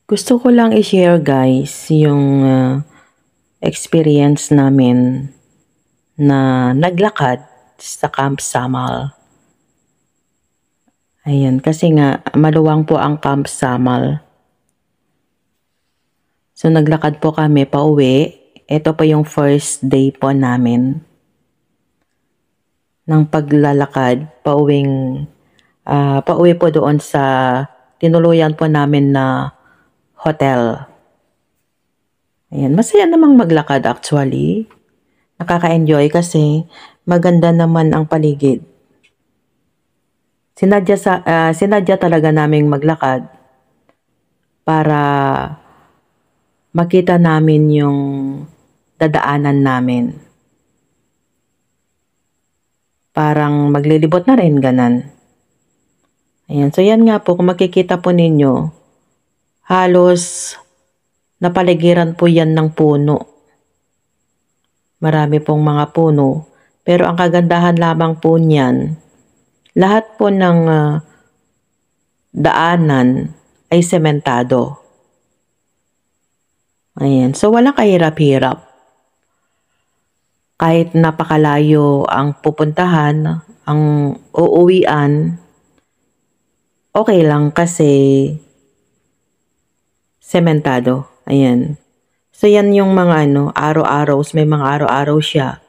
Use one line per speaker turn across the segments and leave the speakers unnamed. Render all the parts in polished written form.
Gusto ko lang i-share guys yung experience namin na naglakad sa Camp Samal. Ayan, kasi nga maluwang po ang Camp Samal. So naglakad po kami pauwi. Ito po yung first day po namin ng paglalakad pauwi po doon sa tinuluyan po namin na hotel. Ayan, masaya namang maglakad actually. Nakaka-enjoy kasi maganda naman ang paligid. Sinadya talaga naming maglakad para makita namin yung dadaanan namin. Parang maglilibot na rin, ganan. Ayan, so yan nga po, kung makikita po ninyo, halos napaligiran po yan ng puno. Marami pong mga puno. Pero ang kagandahan lamang po niyan, lahat po ng daanan ay sementado. Ayan, so walang kahirap-hirap. Kahit napakalayo ang pupuntahan, ang uuwian, okay lang kasi sementado. Ayan. So yan yung mga araw-araw, may mga araw-araw siya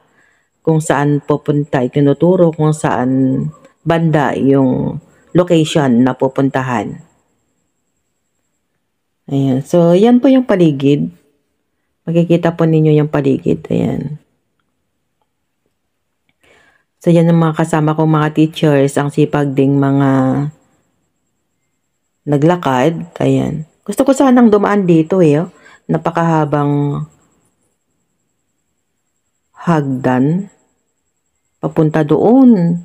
kung saan pupunta, itinuturo kung saan banda yung location na pupuntahan. Ayan. So yan po yung paligid. Makikita po ninyo yung paligid. Ayan. So yan ang mga kasama kong mga teachers, ang sipag ding mga naglakad. Ayan. Gusto ko sanang dumaan dito eh. Napakahabang hagdan. Papunta doon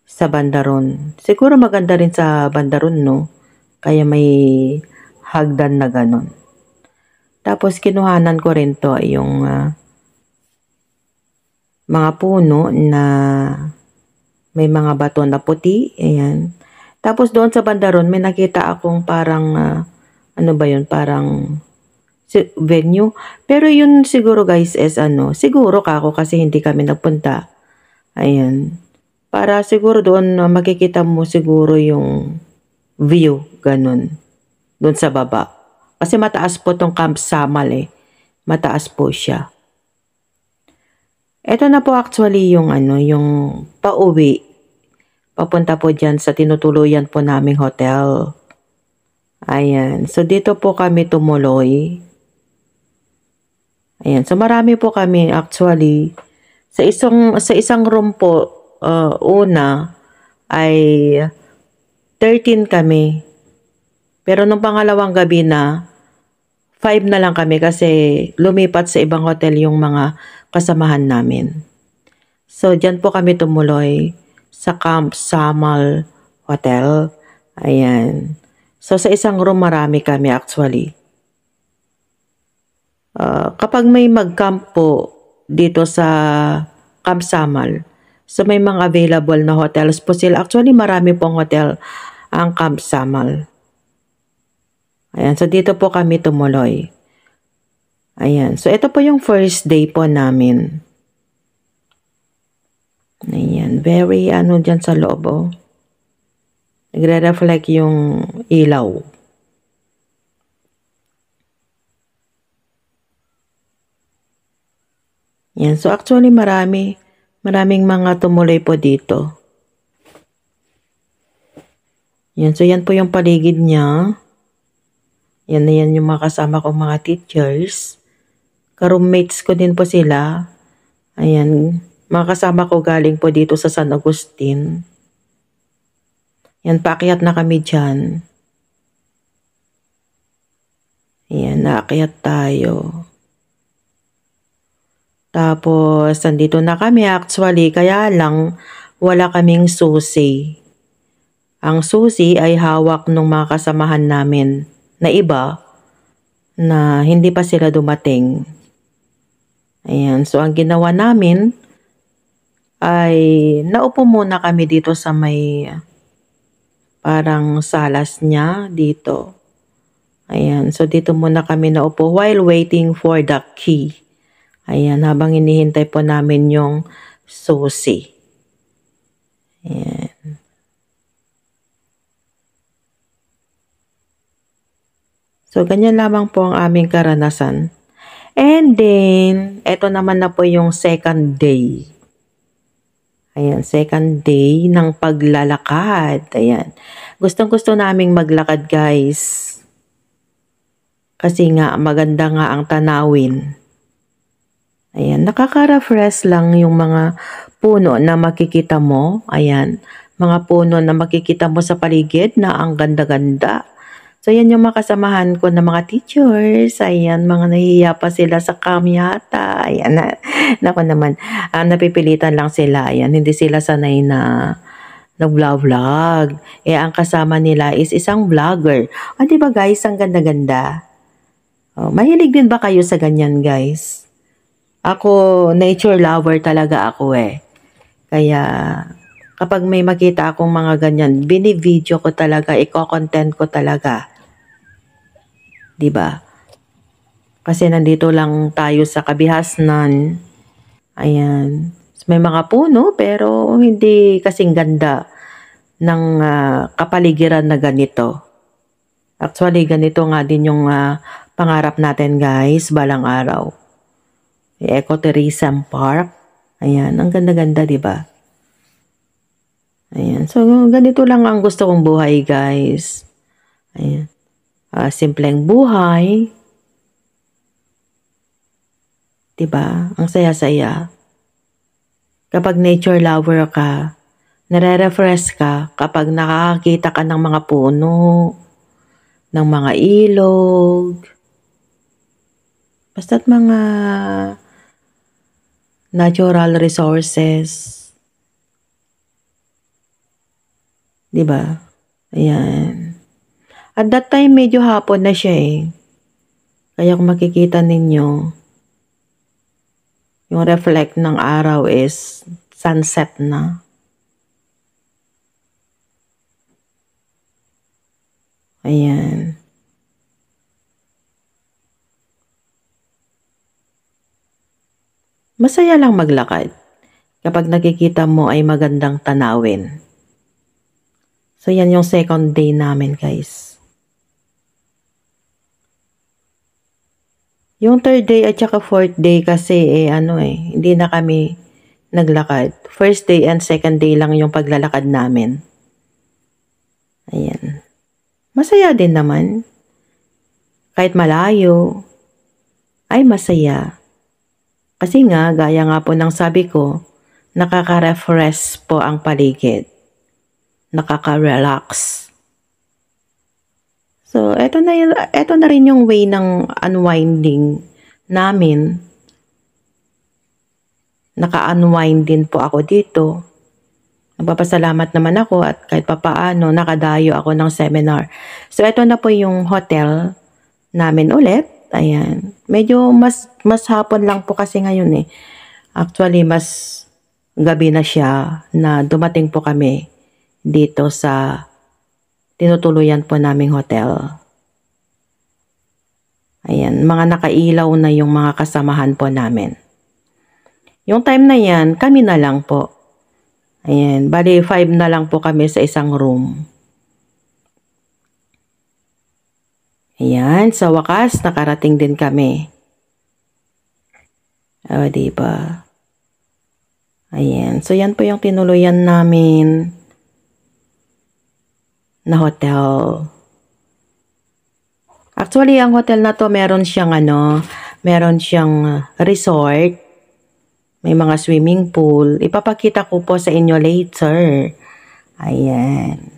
sa Bandaron. Siguro maganda rin sa Bandaron, no? Kaya may hagdan na ganon. Tapos kinuhanan ko rin to yung mga puno na may mga bato na puti. Ayan. Tapos doon sa Bandaron, may nakita akong parang, ano ba yun? Parang venue. Pero yun siguro guys is siguro kako kasi hindi kami nagpunta. Ayan. Para siguro doon makikita mo siguro yung view, ganun. Doon sa baba. Kasi mataas po tong Camp Samal eh. Mataas po siya. Ito na po actually yung yung pauwi. Papunta po dyan sa tinutuluyan po naming hotel. Ayan. So dito po kami tumuloy. Ayan. So marami po kami actually. Sa isang room po, una ay 13 kami. Pero nung pangalawang gabi na, 5 na lang kami kasi lumipat sa ibang hotel yung mga kasamahan namin. So dyan po kami tumuloy sa Camp Samal Hotel. Ayan. So sa isang room marami kami actually. Kapag may mag-camp po dito sa Camp Samal, so may mga available na hotels po sila. Actually marami pong hotel ang Camp Samal. Ayan, so dito po kami tumuloy. Ayan, so ito po yung first day po namin. Ayan, very dyan sa loob oh. Nagre-reflect yung ilaw. Yan, so actually maraming mga tumuloy po dito. Yan, so yan po yung paligid niya. Yan na yan yung mga kasama kong mga teachers. Ka-roommates ko din po sila. Ayan, mga kasama ko galing po dito sa San Agustin. Yan, paakyat na kami dyan. Ayan, naakyat tayo. Tapos, nandito na kami actually, kaya lang wala kaming susi. Ang susi ay hawak ng mga kasamahan namin na iba na hindi pa sila dumating. Ayan, so ang ginawa namin ay naupo muna kami dito sa may parang salas niya dito. Ayan, so dito muna kami naupo while waiting for the key. Ayan, habang hinihintay po namin yung susi. Ayan. So, ganyan lamang po ang aming karanasan. And then, eto naman na po yung second day. Ayan, second day ng paglalakad. Ayan. Gustong-gusto naming maglakad, guys. Kasi nga, maganda nga ang tanawin. Ayan, nakaka-refresh lang yung mga puno na makikita mo. Ayan, mga puno na makikita mo sa paligid na ang ganda-ganda. So, yan yung makasamahan ko na mga teachers. Ayan, mga nahihiya pa sila sa cam yata. Ayan, nako naman, napipilitan lang sila. Ayan, hindi sila sanay na nag-vlog. Ang kasama nila is isang vlogger. Di ba guys, ang ganda-ganda. Mahilig din ba kayo sa ganyan, guys? Ako, nature lover talaga ako Kaya, kapag may makita akong mga ganyan, bini-video ko talaga, i-content ko talaga. Diba? Kasi nandito lang tayo sa Kabihasnan. Ayan. May mga puno, pero hindi kasing ganda ng kapaligiran na ganito. Actually, ganito nga din yung pangarap natin, guys, balang araw. Ecotourism Park. Ayan, ang ganda-ganda, diba? Ayan, so ganito lang ang gusto kong buhay, guys. Ayan. Simpleng buhay. Diba? Ang saya-saya. Kapag nature lover ka, nare-refresh ka kapag nakakakita ka ng mga puno, ng mga ilog, basta't mga natural resources. Diba? Ayan. At that time, medyo hapon na siya Kaya kung makikita ninyo, yung reflect ng araw is sunset na. Ayan. Masaya lang maglakad kapag nakikita mo ay magandang tanawin. So, yan yung second day namin, guys. Yung third day at saka fourth day kasi hindi na kami naglakad. First day and second day lang yung paglalakad namin. Ayan. Masaya din naman. Kahit malayo, ay masaya. Kasi nga, gaya nga po ng sabi ko, nakaka-refresh po ang paligid. Nakaka-relax. So, eto na rin yung way ng unwinding namin. Naka-unwind din po ako dito. Nagpapasalamat naman ako at kahit papaano nakadayo ako ng seminar. So, eto na po yung hotel namin ulit. Ayan. Medyo mas hapon lang po kasi ngayon Actually, mas gabi na siya na dumating po kami dito sa tinutuluyan po naming hotel. Ayan, mga nakailaw na yung mga kasamahan po namin. Yung time na yan, kami na lang po. Ayan, bali 5 na lang po kami sa isang room. Ayan, sa wakas, nakarating din kami. Diba? Ayan, so yan po yung tinuluyan namin na hotel. Actually, ang hotel na to meron siyang resort. May mga swimming pool. Ipapakita ko po sa inyo later. Ayan.